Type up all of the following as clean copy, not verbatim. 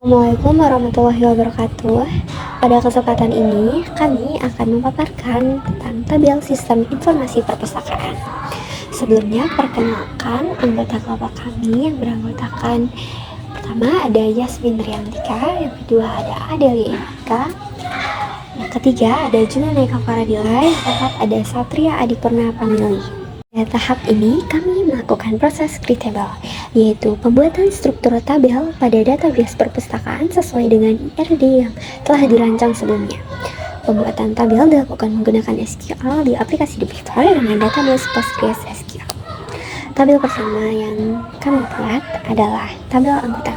Assalamualaikum warahmatullahi wabarakatuh. Pada kesempatan ini, kami akan memaparkan tentang tabel sistem informasi perpustakaan. Sebelumnya, perkenalkan anggota kelompok kami yang beranggotakan pertama ada Yasmin Riantika, yang kedua ada Adelia Ika, yang ketiga ada Junaneka Faradila, yang keempat ada Satria Adipurna Pamili. Pada tahap ini, kami melakukan proses create table, yaitu pembuatan struktur tabel pada database perpustakaan sesuai dengan IRD yang telah dirancang sebelumnya. Pembuatan tabel dilakukan menggunakan SQL di aplikasi Jupyter dengan database PostgreSQL. Tabel pertama yang kami buat adalah tabel anggota.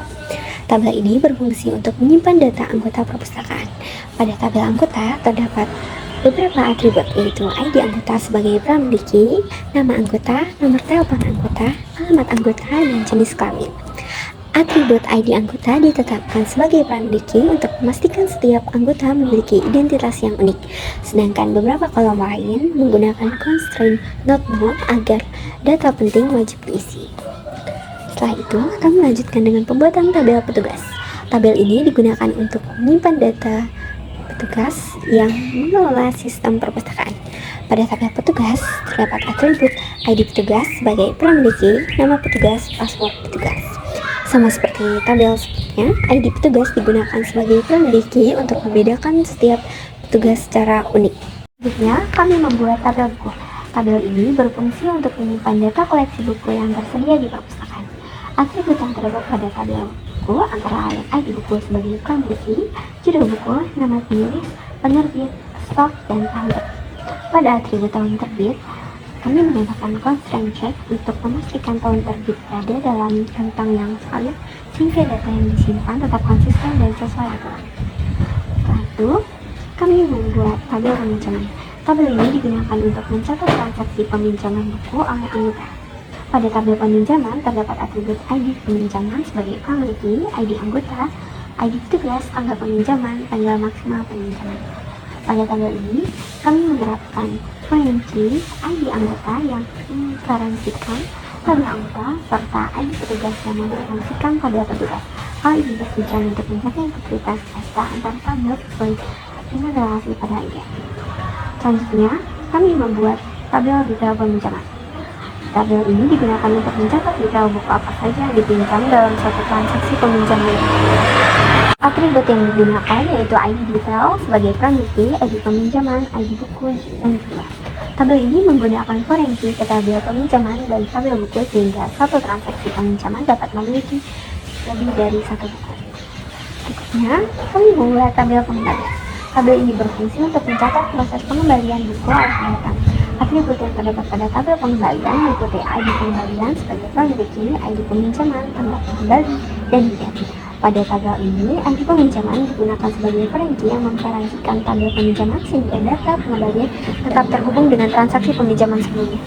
Tabel ini berfungsi untuk menyimpan data anggota perpustakaan. Pada tabel anggota terdapat beberapa atribut, yaitu ID anggota sebagai pramiliki, nama anggota, nomor telepon anggota, alamat anggota, dan jenis kelamin. Atribut ID anggota ditetapkan sebagai pramiliki untuk memastikan setiap anggota memiliki identitas yang unik, sedangkan beberapa kolom lain menggunakan constraint not known agar data penting wajib diisi. Setelah itu, kami lanjutkan dengan pembuatan tabel petugas. Tabel ini digunakan untuk menyimpan data petugas yang mengelola sistem perpustakaan. Pada tabel petugas terdapat atribut ID petugas sebagai pramiliki, nama petugas, password petugas. Sama seperti tabel sebelumnya, ID petugas digunakan sebagai pramiliki untuk membedakan setiap petugas secara unik. Selanjutnya, kami membuat tabel buku. Tabel ini berfungsi untuk menyimpan data koleksi buku yang tersedia di perpustakaan. Atribut yang terdapat pada tabel buku antara lain ID buku sebagai pramiliki, judul buku, nama penulis, penerbit, stok, dan tanggal. Pada atribut tahun terbit, kami menambahkan constraint check untuk memastikan tahun terbit berada dalam rentang yang valid sehingga data yang disimpan tetap konsisten dan sesuai aturan. Setelah itu, kami membuat tabel peminjaman. Tabel ini digunakan untuk mencatat transaksi peminjaman buku oleh anggota. Pada tabel peminjaman terdapat atribut ID peminjaman sebagai pramiliki, ID anggota, ID petugas, tanggal peminjaman, tanggal maksimal peminjaman. Pada tabel ini, kami menerapkan foreign key ID anggota yang mengkaransikan tabel anggota serta ID petugas yang mengkaransikan tabel petugas. Hal ini bertujuan untuk menjaga integritas data antar tabel sesuai dengan relasi pada ID. Selanjutnya, kami membuat tabel detail peminjaman. Tabel ini digunakan untuk mencatat detail buku apa saja yang dipinjam dalam suatu transaksi peminjaman. Atribut yang digunakan yaitu ID detail sebagai pramiliki, ID peminjaman, ID buku, dan jumlah. Tabel ini menggunakan foreign key ke tabel peminjaman dan tabel buku sehingga satu transaksi peminjaman dapat memiliki lebih dari satu buku. Berikutnya, kami membuat tabel pengembalian. Tabel ini berfungsi untuk mencatat proses pengembalian buku oleh anggota. Atribut yang terdapat pada tabel pengembalian meliputi ID pengembalian sebagai pramiliki, ID peminjaman, tanggal kembali, dan identitas. Pada tabel ini, ID peminjaman digunakan sebagai foreign key yang mengkaransikan tabel peminjaman sehingga data pengembalian tetap terhubung dengan transaksi peminjaman sebelumnya.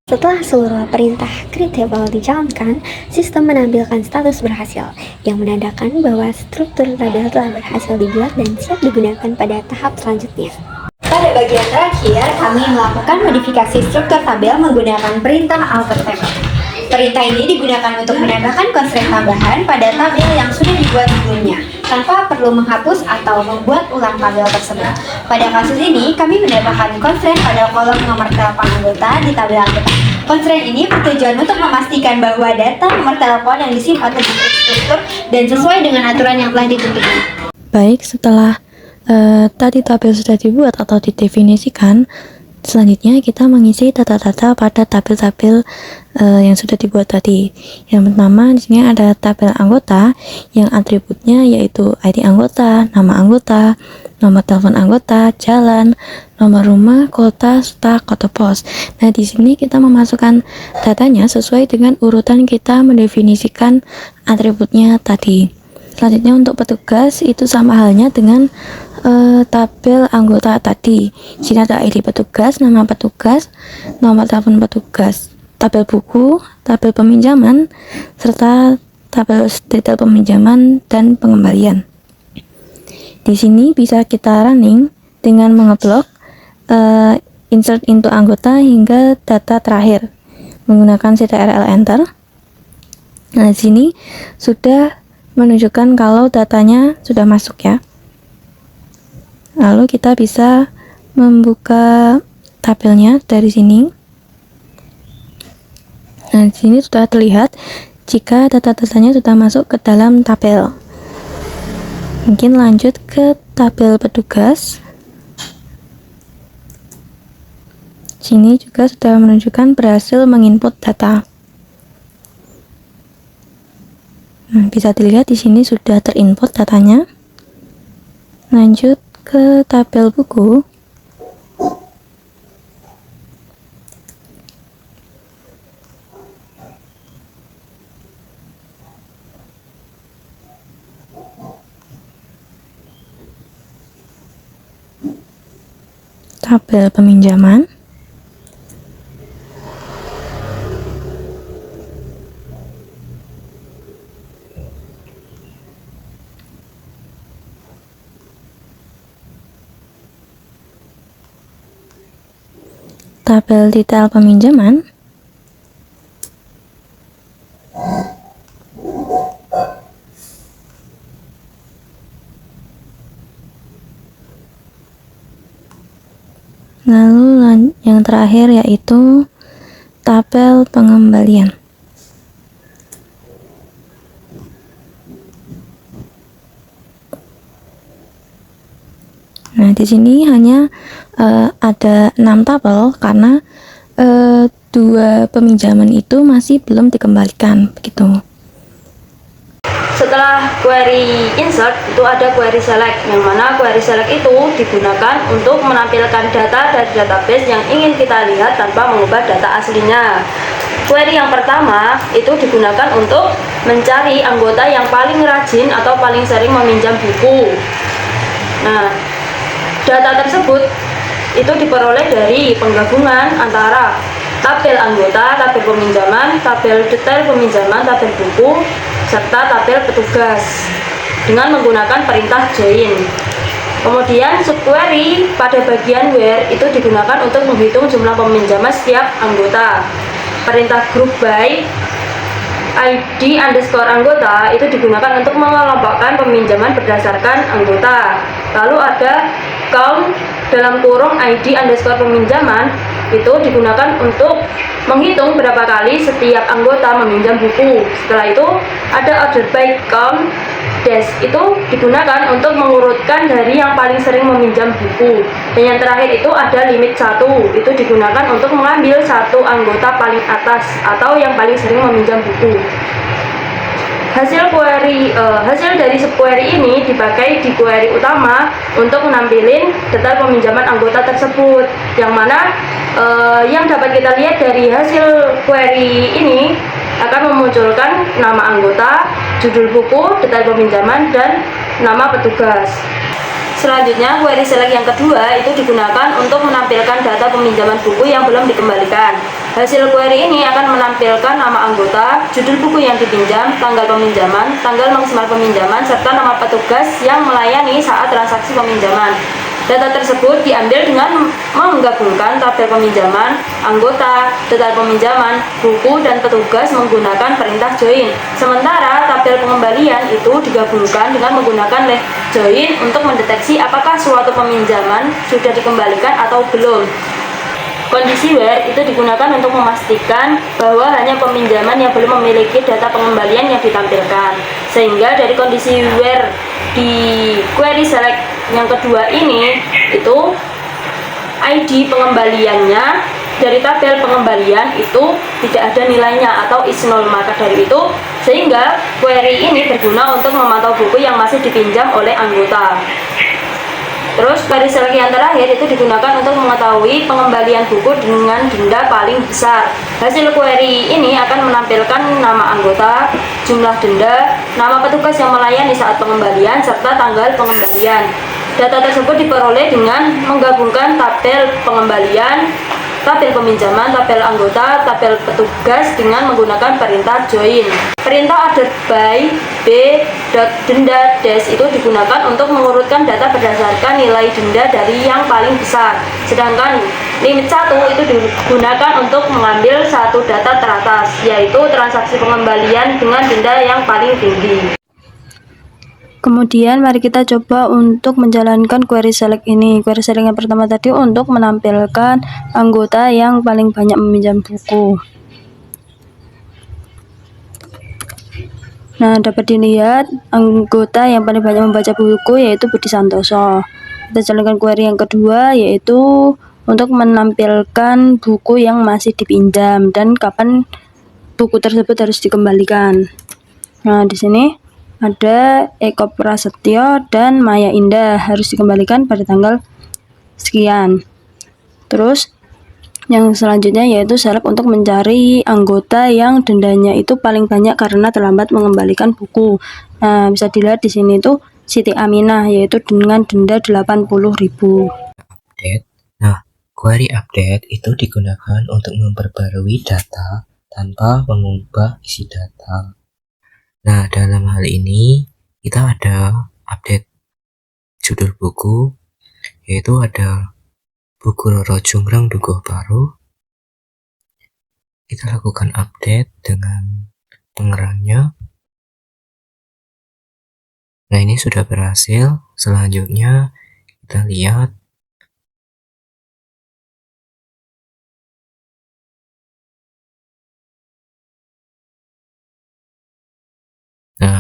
Setelah seluruh perintah create table dijalankan, sistem menampilkan status berhasil, yang menandakan bahwa struktur tabel telah berhasil dibuat dan siap digunakan pada tahap selanjutnya. Pada bagian terakhir, kami melakukan modifikasi struktur tabel menggunakan perintah alter table. Perintah ini digunakan untuk menambahkan constraint tambahan pada tabel yang sudah dibuat sebelumnya, tanpa perlu menghapus atau membuat ulang tabel tersebut. Pada kasus ini, kami menambahkan constraint pada kolom nomor telepon anggota di tabel anggota. Constraint ini bertujuan untuk memastikan bahwa data nomor telepon yang disimpan terstruktur dan sesuai dengan aturan yang telah ditentukan. Baik, setelah tadi tabel sudah dibuat atau didefinisikan, selanjutnya kita mengisi data-data pada tabel-tabel yang sudah dibuat tadi. Yang pertama di sini ada tabel anggota yang atributnya yaitu ID anggota, nama anggota, nomor telepon anggota, jalan, nomor rumah, kota, serta kode pos. Nah, di sini kita memasukkan datanya sesuai dengan urutan kita mendefinisikan atributnya tadi. Selanjutnya untuk petugas itu sama halnya dengan tabel anggota tadi. Di sini ada ID petugas, nama petugas, nomor telepon petugas, tabel buku, tabel peminjaman, serta tabel detail peminjaman dan pengembalian. Di sini bisa kita running dengan mengeblok insert into anggota hingga data terakhir menggunakan ctrl enter. Nah, di sini sudah menunjukkan kalau datanya sudah masuk ya. Lalu kita bisa membuka tabelnya dari sini. Nah, di sini sudah terlihat jika data-datanya sudah masuk ke dalam tabel. Mungkin lanjut ke tabel petugas. Sini juga sudah menunjukkan berhasil menginput data. Nah, bisa dilihat di sini sudah terinput datanya. Lanjut ke tabel buku. Tabel peminjaman. Tabel detail peminjaman. Lalu yang terakhir yaitu tabel pengembalian. Nah, di sini hanya ada 6 tabel karena 2 peminjaman itu masih belum dikembalikan, begitu. Setelah query insert itu ada query select, yang mana query select itu digunakan untuk menampilkan data dari database yang ingin kita lihat tanpa mengubah data aslinya. Query yang pertama itu digunakan untuk mencari anggota yang paling rajin atau paling sering meminjam buku. Nah, data tersebut itu diperoleh dari penggabungan antara tabel anggota, tabel peminjaman, tabel detail peminjaman, tabel buku, serta tabel petugas dengan menggunakan perintah join. Kemudian subquery pada bagian where itu digunakan untuk menghitung jumlah peminjaman setiap anggota. Perintah group by ID underscore anggota itu digunakan untuk mengelompokkan peminjaman berdasarkan anggota. Lalu ada count dalam kurung ID underscore peminjaman itu digunakan untuk menghitung berapa kali setiap anggota meminjam buku. Setelah itu ada order by count dash itu digunakan untuk mengurutkan dari yang paling sering meminjam buku. Dan yang terakhir itu ada limit 1 itu digunakan untuk mengambil satu anggota paling atas atau yang paling sering meminjam buku. Hasil dari subquery ini dipakai di query utama untuk menampilkan data peminjaman anggota tersebut, yang mana yang dapat kita lihat dari hasil query ini akan memunculkan nama anggota, judul buku, detail peminjaman, dan nama petugas. Selanjutnya, query select yang kedua itu digunakan untuk menampilkan data peminjaman buku yang belum dikembalikan. Hasil query ini akan menampilkan nama anggota, judul buku yang dipinjam, tanggal peminjaman, tanggal maksimal peminjaman, serta nama petugas yang melayani saat transaksi peminjaman. Data tersebut diambil dengan menggabungkan tabel peminjaman, anggota, detail peminjaman, buku, dan petugas menggunakan perintah join. Sementara tabel pengembalian itu digabungkan dengan menggunakan left join untuk mendeteksi apakah suatu peminjaman sudah dikembalikan atau belum. Kondisi where itu digunakan untuk memastikan bahwa hanya peminjaman yang belum memiliki data pengembalian yang ditampilkan. Sehingga dari kondisi where di query select yang kedua ini itu ID pengembaliannya dari tabel pengembalian itu tidak ada nilainya atau is null. Maka dari itu sehingga query ini berguna untuk memantau buku yang masih dipinjam oleh anggota. Terus query select yang terakhir itu digunakan untuk mengetahui pengembalian buku dengan denda paling besar. Hasil query ini akan menampilkan nama anggota, jumlah denda, nama petugas yang melayani saat pengembalian, serta tanggal pengembalian. Data tersebut diperoleh dengan menggabungkan tabel pengembalian, tabel peminjaman, tabel anggota, tabel petugas dengan menggunakan perintah join. Perintah order by b.denda dash itu digunakan untuk mengurutkan data berdasarkan nilai denda dari yang paling besar. Sedangkan limit 1 itu digunakan untuk mengambil satu data teratas, yaitu transaksi pengembalian dengan denda yang paling tinggi. Kemudian mari kita coba untuk menjalankan query select ini. Query select yang pertama tadi untuk menampilkan anggota yang paling banyak meminjam buku. Nah, dapat dilihat anggota yang paling banyak membaca buku yaitu Budi Santoso. Kita jalankan query yang kedua yaitu untuk menampilkan buku yang masih dipinjam dan kapan buku tersebut harus dikembalikan. Nah, di sini ada Eko Prasetyo dan Maya Indah harus dikembalikan pada tanggal sekian. Terus yang selanjutnya yaitu select untuk mencari anggota yang dendanya itu paling banyak karena terlambat mengembalikan buku. Nah, bisa dilihat di sini tuh Siti Aminah yaitu dengan denda 80.000. Update. Nah, query update itu digunakan untuk memperbarui data tanpa mengubah isi data. Nah, dalam hal ini kita ada update judul buku, yaitu ada buku Roro Jonggrang Dukuh Baru. Kita lakukan update dengan pengerangnya. Nah, ini sudah berhasil. Selanjutnya kita lihat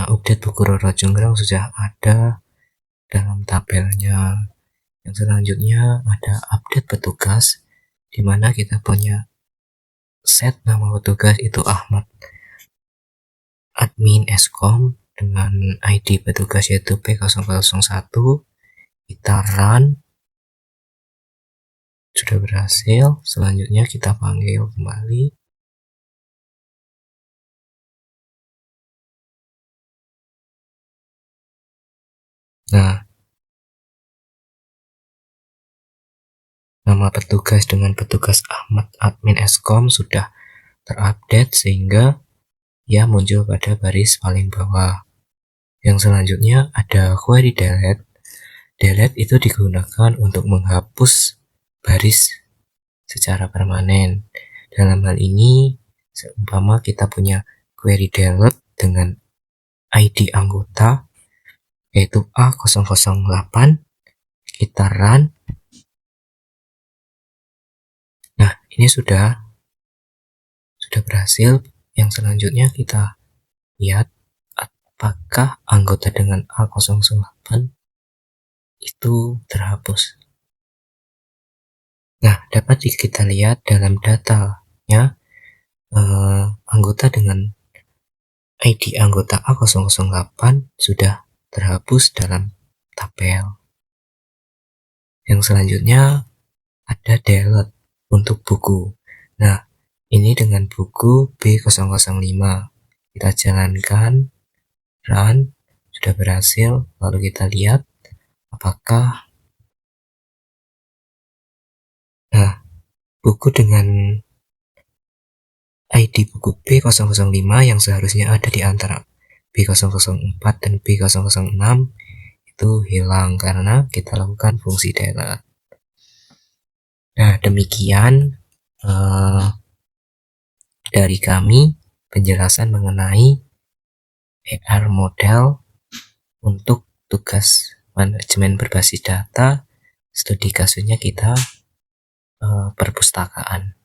update buku Roro Jonggrang sudah ada dalam tabelnya. Yang selanjutnya ada update petugas, di mana kita punya set nama petugas itu Ahmad admin Eskom dengan ID petugas yaitu P0001. Kita run, sudah berhasil. Selanjutnya kita panggil kembali. Nah, nama petugas dengan petugas Ahmad admin Eskom sudah terupdate sehingga ia muncul pada baris paling bawah. Yang selanjutnya ada query delete. Delete itu digunakan untuk menghapus baris secara permanen. Dalam hal ini, seumpama kita punya query delete dengan ID anggota yaitu A008, kita run. Nah, ini sudah berhasil. Yang selanjutnya kita lihat apakah anggota dengan A008 itu terhapus. Nah, dapat kita lihat dalam datanya anggota dengan ID anggota A008 sudah terhapus dalam tabel. Yang selanjutnya ada delete untuk buku. Nah, ini dengan buku B005. Kita jalankan, run, sudah berhasil. Lalu kita lihat apakah buku dengan ID buku B005 yang seharusnya ada di antara B004 dan B006 itu hilang karena kita lakukan fungsi delete. Nah, demikian dari kami penjelasan mengenai ER model untuk tugas manajemen berbasis data. Studi kasusnya kita perpustakaan.